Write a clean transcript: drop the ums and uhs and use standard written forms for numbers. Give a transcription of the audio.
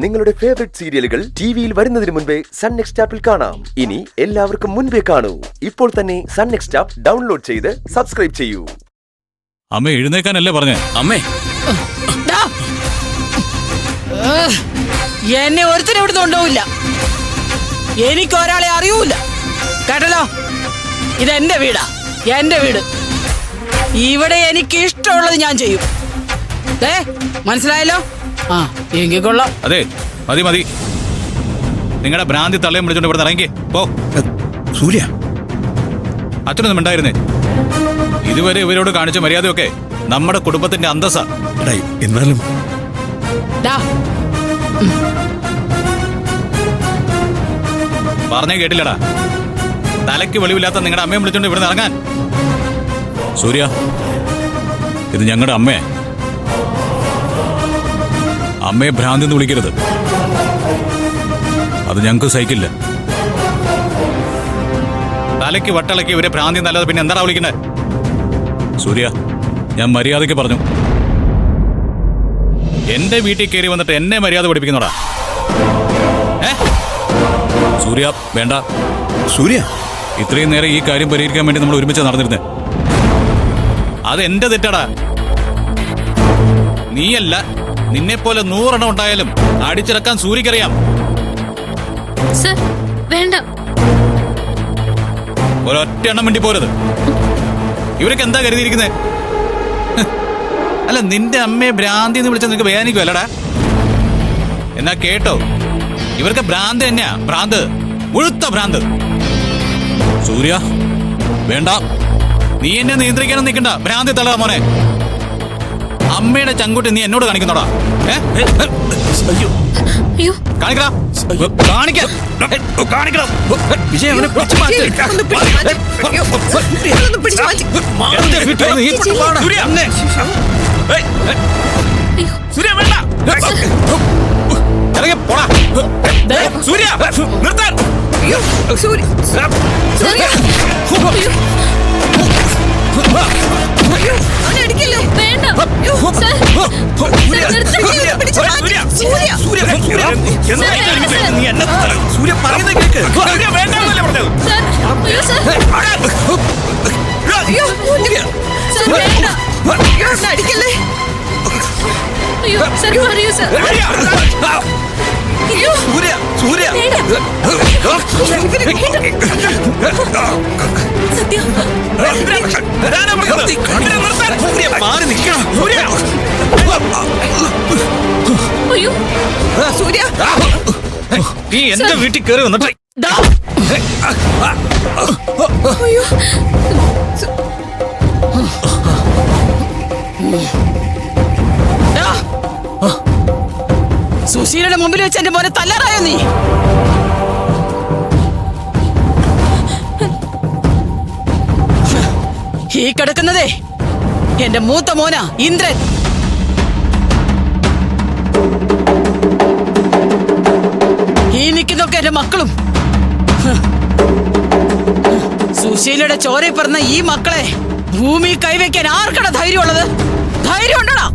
നിങ്ങളുടെ ഫേവറേറ്റ് സീരിയലുകൾ ടിവിയിൽ വരുന്നതിന് മുൻപേ സൺ നെക്സ്റ്റ് ആപ്പിൽ കാണാം. ഇനി എല്ലാവർക്കും മുൻപേ കാണൂ. ഇപ്പോൾ തന്നെ സൺ നെക്സ്റ്റ് ആപ്പ് ഡൗൺലോഡ് ചെയ്ത് സബ്സ്ക്രൈബ് ചെയ്യൂ. അമ്മ എഴുന്നേക്കാനല്ലേ പറഞ്ഞേ? അമ്മേ, എന്നെ ഒരുത്തരും ഇവിടുന്ന് ഉണ്ടാവില്ല. എനിക്ക് ഒരാളെ അറിയൂല, കേട്ടല്ലോ. ഇതെന്റെ വീടാ, എന്റെ വീട്. ഇവിടെ എനിക്ക് ഇഷ്ടമുള്ളത് ഞാൻ ചെയ്യും. മനസ്സിലായല്ലോ? ആ, എങ്കിൽ കൊള്ളാം. അതെ, മതി മതി. നിങ്ങളുടെ ഭ്രാന്തി തള്ളയും വിളിച്ചോണ്ട് ഇവിടെ ഇറങ്ങി പോ. സൂര്യ, അച്ഛനൊന്നും ഉണ്ടായിരുന്നേ. ഇതുവരെ ഇവരോട് കാണിച്ച മര്യാദയൊക്കെ നമ്മുടെ കുടുംബത്തിന്റെ അന്തസ്സാ. എന്നാലും പറഞ്ഞേ കേട്ടില്ലടാ. തലയ്ക്ക് വെളിവില്ലാത്ത നിങ്ങളുടെ അമ്മയെ വിളിച്ചോണ്ട് ഇവിടെ ഇറങ്ങാൻ. സൂര്യ, ഇത് ഞങ്ങളുടെ അമ്മയെ. അമ്മയെ ഭ്രാന്തി എന്ന് വിളിക്കരുത്. അത് ഞങ്ങൾക്ക് സഹിക്കില്ല. തലയ്ക്ക് വട്ടളക്കി ഇവരെ ഭ്രാന്തി എന്നല്ലാതെ പിന്നെ എന്താടാ വിളിക്കണേ? സൂര്യ, ഞാൻ മര്യാദയ്ക്ക് പറഞ്ഞു. എന്റെ വീട്ടിൽ കയറി വന്നിട്ട് എന്നെ മര്യാദ പഠിപ്പിക്കുന്നോടാ. സൂര്യ, വേണ്ട. സൂര്യ, ഇത്രയും നേരം ഈ കാര്യം പരിഹരിക്കാൻ വേണ്ടി നമ്മൾ ഒരുമിച്ച് നടന്നിരുന്നേ. അത് എന്റെ തെറ്റാടാ. നീയല്ല, നിന്നെ പോലെ 100 എണ്ണം ഉണ്ടായാലും അടിച്ചിറക്കാൻ സൂര്യക്കറിയാം. സർ, വേണ്ട. ഒരൊറ്റ എണ്ണം വേണ്ടി പോരത്. ഇവരൊക്കെ എന്താ കരുതിയിരിക്കുന്നേ? അല്ല, നിന്റെ അമ്മയെ ഭ്രാന്തി എന്ന് വിളിച്ചാൽ നിനക്ക് വേദനിക്കും അല്ലടാ. എന്നാ കേട്ടോ, ഇവർക്ക് ഭ്രാന്ത് തന്നെയാ. ഭ്രാന്ത്, മുഴുത്ത ഭ്രാന്ത്. സൂര്യ, വേണ്ട. നീ എന്നെ നിയന്ത്രിക്കാനും നിൽക്കണ്ട. ഭ്രാന്തി തള്ളാ മോനെ. അമ്മയുടെ ചങ്കുട്ടി നീ എന്നോട് കാണിക്കുന്നോടാ. കാണിക്കടാ, കാണിക്കാം. വിജയ് അവനെ പിടിച്ചു മാറ്റ്. സൂര്യ, വേണ്ട. ഇറങ്ങി പോടാ. സൂര്യ, നിർത്താൻ. സൂര്യ പറയുന്നത് കേക്ക്. സൂര്യ, സൂര്യ, മാറി നിൽക്കണം. സൂര്യ, നീ എന്റെ വീട്ടിൽ കയറി വന്നിട്ട് സുശീലയുടെ മുമ്പിൽ വെച്ച് എന്റെ മോനെ തല്ലാറായോ നീ? ഈ കിടക്കുന്നതേ എന്റെ മൂത്ത മോനാ, ഇന്ദ്രൻ. ഈ നിൽക്കുന്നൊക്കെ എന്റെ മക്കളും. സുശീലയുടെ ചോരയിൽ പറഞ്ഞ ഈ മക്കളെ ഭൂമി കൈവയ്ക്കാൻ ആർക്കടാ ധൈര്യമുള്ളത്? ധൈര്യം ഉണ്ടോടാ?